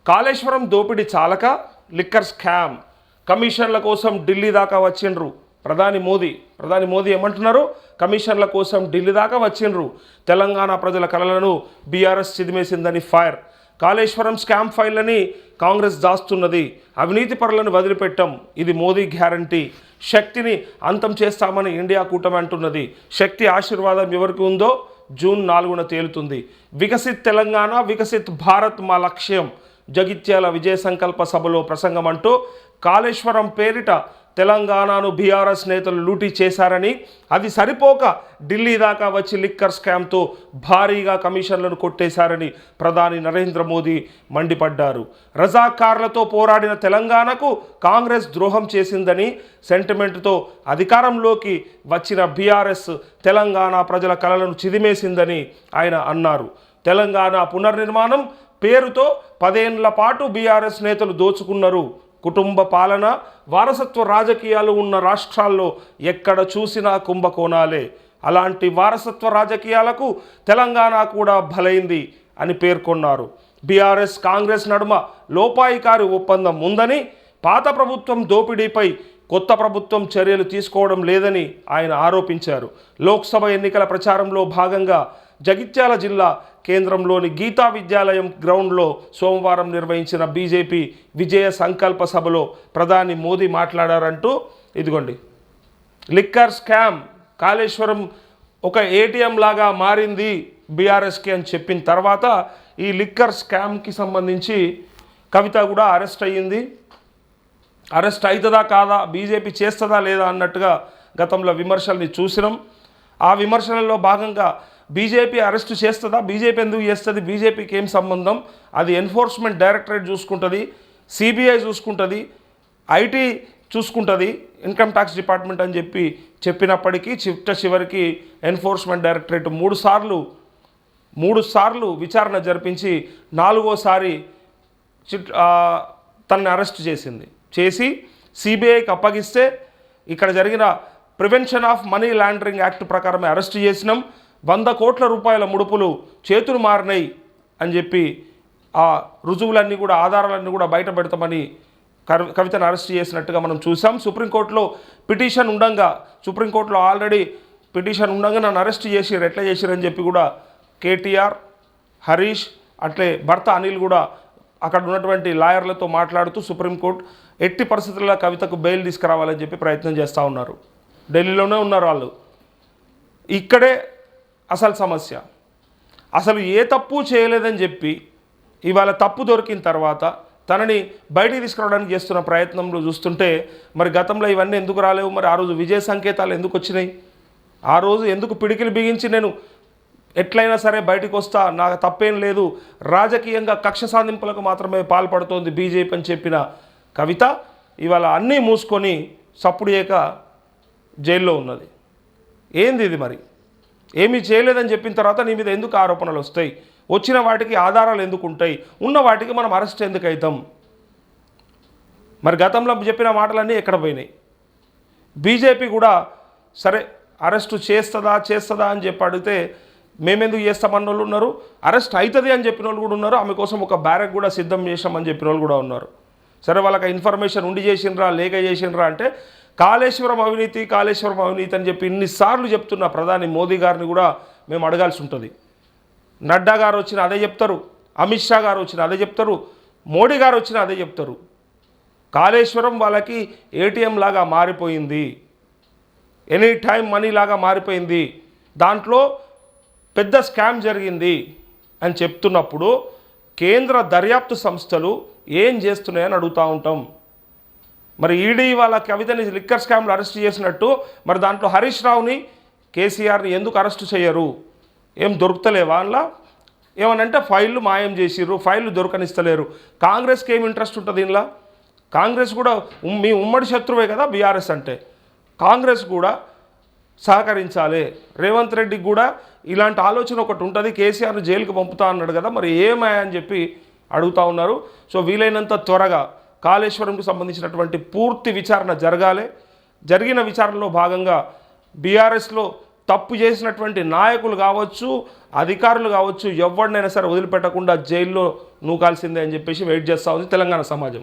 కాళేశ్వరం దోపిడీ చాలక liquor scam కమిషన్ల కోసం ఢిల్లీ దాకా వచ్చిండ్రు ప్రధాని మోదీ ఏమంటున్నారు? కమిషన్ల కోసం ఢిల్లీ దాకా వచ్చిండ్రు. తెలంగాణ ప్రజల కలలను బీఆర్ఎస్ చిదిమేసిందని ఫైర్. కాళేశ్వరం స్కామ్ ఫైళ్ళని కాంగ్రెస్ దాస్తున్నది. అవినీతి పరులను వదిలిపెట్టం, ఇది మోదీ గ్యారంటీ. శక్తిని అంతం చేస్తామని ఇండియా కూటమి అంటున్నది. శక్తి ఆశీర్వాదం ఎవరికి ఉందో జూన్ 4న తేలుతుంది. వికసిత్ తెలంగాణ, వికసిత్ భారత్ మా లక్ష్యం. జగిత్యాల విజయ సంకల్ప సభలో ప్రసంగం అంటూ కాళేశ్వరం పేరిట తెలంగాణను బీఆర్ఎస్ నేతలు లూటీ చేశారని, అది సరిపోక ఢిల్లీ దాకా వచ్చి లిక్కర్ స్కామ్తో భారీగా కమిషన్లను కొట్టేశారని ప్రధాని నరేంద్ర మోదీ మండిపడ్డారు. రజాకార్లతో పోరాడిన తెలంగాణకు కాంగ్రెస్ ద్రోహం చేసిందని, సెంటిమెంట్తో అధికారంలోకి వచ్చిన బీఆర్ఎస్ తెలంగాణ ప్రజల కలలను చిదిమేసిందని ఆయన అన్నారు. తెలంగాణ పునర్నిర్మాణం పేరుతో 10 ఏళ్ల పాటు బీఆర్ఎస్ నేతలు దోచుకున్నారు. కుటుంబ పాలన, వారసత్వ రాజకీయాలు ఉన్న రాష్ట్రాల్లో ఎక్కడ చూసినా కుంభకోణాలే. అలాంటి వారసత్వ రాజకీయాలకు తెలంగాణ కూడా బలైంది అని పేర్కొన్నారు. బీఆర్ఎస్ కాంగ్రెస్ నడుమ లోపాయికారి ఒప్పందం ఉందని, పాత ప్రభుత్వం దోపిడీపై కొత్త ప్రభుత్వం చర్యలు తీసుకోవడం లేదని ఆయన ఆరోపించారు. లోక్సభ ఎన్నికల ప్రచారంలో భాగంగా జగిత్యాల జిల్లా కేంద్రంలోని గీతా విద్యాలయం గ్రౌండ్లో సోమవారం నిర్వహించిన బీజేపీ విజయ సంకల్ప సభలో ప్రధాని మోదీ మాట్లాడారంటూ, ఇదిగోండి, లిక్కర్ స్కామ్ కాళేశ్వరం ఒక ఏటీఎం లాగా మారింది బీఆర్ఎస్కి అని చెప్పిన తర్వాత ఈ లిక్కర్ స్కామ్కి సంబంధించి కవిత కూడా అరెస్ట్ అయ్యింది. అరెస్ట్ అవుతుందా కాదా, బీజేపీ చేస్తుందా లేదా అన్నట్టుగా గతంలో విమర్శల్ని చూసినాం. ఆ విమర్శలలో భాగంగా బీజేపీ అరెస్ట్ చేస్తుందా, బీజేపీ ఎందుకు చేస్తుంది, బీజేపీకి ఏం సంబంధం, అది ఎన్ఫోర్స్మెంట్ డైరెక్టరేట్ చూసుకుంటుంది, సిబిఐ చూసుకుంటుంది, ఐటీ చూసుకుంటుంది, ఇన్కమ్ ట్యాక్స్ డిపార్ట్మెంట్ అని చెప్పినప్పటికీ చివరికి ఎన్ఫోర్స్మెంట్ డైరెక్టరేట్ మూడు సార్లు విచారణ జరిపించి 4వసారి తనని అరెస్ట్ చేసి సిబిఐకి అప్పగిస్తే ఇక్కడ జరిగిన prevention of money laundering act ప్రకారమే అరెస్ట్ చేసినాం. 100 కోట్ల రూపాయల ముడుపులు చేతులు మారినాయి అని చెప్పి ఆ రుజువులన్నీ కూడా, ఆధారాలన్నీ కూడా బయట పెడతామని కవితను అరెస్ట్ చేసినట్టుగా మనం చూసాం. సుప్రీంకోర్టులో ఆల్రెడీ పిటిషన్ ఉండగా నన్ను అరెస్ట్ చేసిరు, ఎట్లా చేసిరని చెప్పి కూడా కేటీఆర్, హరీష్, అట్లే భర్త అనిల్ కూడా అక్కడ ఉన్నటువంటి లాయర్లతో మాట్లాడుతూ సుప్రీంకోర్టు ఎట్టి పరిస్థితుల్లో కవితకు బెయిల్ తీసుకురావాలని చెప్పి ప్రయత్నం చేస్తూ ఉన్నారు. ఢిల్లీలోనే ఉన్నారు వాళ్ళు. ఇక్కడే అసలు సమస్య. అసలు ఏ తప్పు చేయలేదని చెప్పి ఇవాళ తప్పు దొరికిన తర్వాత తనని బయటికి తీసుకురావడానికి చేస్తున్న ప్రయత్నంలో చూస్తుంటే మరి గతంలో ఇవన్నీ ఎందుకు రాలేవు, మరి ఆ రోజు విజయ సంకేతాలు ఎందుకు వచ్చినాయి, ఆ రోజు ఎందుకు పిడికిలు బిగించి నేను ఎట్లయినా సరే బయటికి వస్తా, నాకు తప్పేం లేదు, రాజకీయంగా కక్ష సాధింపులకు మాత్రమే పాల్పడుతోంది బీజేపీ అని చెప్పిన కవిత ఇవాళ అన్నీ మూసుకొని సప్పుడు చేయక జైల్లో ఉన్నది. ఏంది ఇది? మరి ఏమీ చేయలేదని చెప్పిన తర్వాత నీ మీద ఎందుకు ఆరోపణలు వస్తాయి? వచ్చిన వాటికి ఆధారాలు ఎందుకు ఉంటాయి? ఉన్న వాటికి మనం అరెస్ట్ ఎందుకు అవుతాం? మరి గతంలో చెప్పిన మాటలన్నీ ఎక్కడ పోయినాయి? బీజేపీ కూడా సరే అరెస్టు చేస్తుందా అని చెప్పి అడిగితే మేమెందుకు చేస్తామన్న వాళ్ళు ఉన్నారు, అరెస్ట్ అవుతుంది అని చెప్పిన వాళ్ళు కూడా ఉన్నారు, ఆమె కోసం ఒక బ్యారక్ కూడా సిద్ధం చేసామని చెప్పిన వాళ్ళు కూడా ఉన్నారు. సరే వాళ్ళకి ఇన్ఫర్మేషన్ ఉండి చేసినరా లేక చేసినరా అంటే కాళేశ్వరం అవినీతి అని చెప్పి ఇన్నిసార్లు చెప్తున్న ప్రధాని మోదీ గారిని కూడా మేము అడగాల్సి ఉంటుంది. నడ్డా గారు వచ్చిన అదే చెప్తారు, అమిత్ షా గారు వచ్చిన అదే చెప్తారు, మోడీ గారు వచ్చిన అదే చెప్తారు. కాళేశ్వరం వాళ్ళకి ఏటీఎం లాగా మారిపోయింది, ఎనీ టైం మనీ లాగా మారిపోయింది, దాంట్లో పెద్ద స్కామ్ జరిగింది అని చెప్తున్నప్పుడు కేంద్ర దర్యాప్తు సంస్థలు ఏం చేస్తున్నాయని అడుగుతూ ఉంటాం. మరి ఈడీ వాళ్ళ కవితని లిక్కర్ స్కామ్లో అరెస్ట్ చేసినట్టు మరి దాంట్లో హరీష్ రావుని, కేసీఆర్ని ఎందుకు అరెస్ట్ చేయరు? ఏం దొరుకుతలేవా? అందులో ఏమనంటే ఫైళ్ళు మాయం చేసిర్రు, ఫైళ్ళు దొరకనిస్తలేరు. కాంగ్రెస్కి ఏం ఇంట్రెస్ట్ ఉంటుంది ఇందులో? కాంగ్రెస్ కూడా మీ ఉమ్మడి శత్రువే కదా బీఆర్ఎస్ అంటే. కాంగ్రెస్ కూడా సహకరించాలి. రేవంత్ రెడ్డికి కూడా ఇలాంటి ఆలోచన ఒకటి ఉంటుంది, కేసీఆర్ని జైలుకి పంపుతా అన్నాడు కదా, మరి ఏమాయా అని చెప్పి అడుగుతూ ఉన్నారు. సో వీలైనంత త్వరగా కాళేశ్వరంకు సంబంధించినటువంటి పూర్తి విచారణ జరగాలి. జరిగిన విచారణలో భాగంగా బీఆర్ఎస్లో తప్పు చేసినటువంటి నాయకులు కావచ్చు, అధికారులు కావచ్చు, ఎవరినైనా సరే వదిలిపెట్టకుండా జైల్లో నూకాల్సిందే అని చెప్పేసి వెయిట్ చేస్తూ ఉంది తెలంగాణ సమాజం.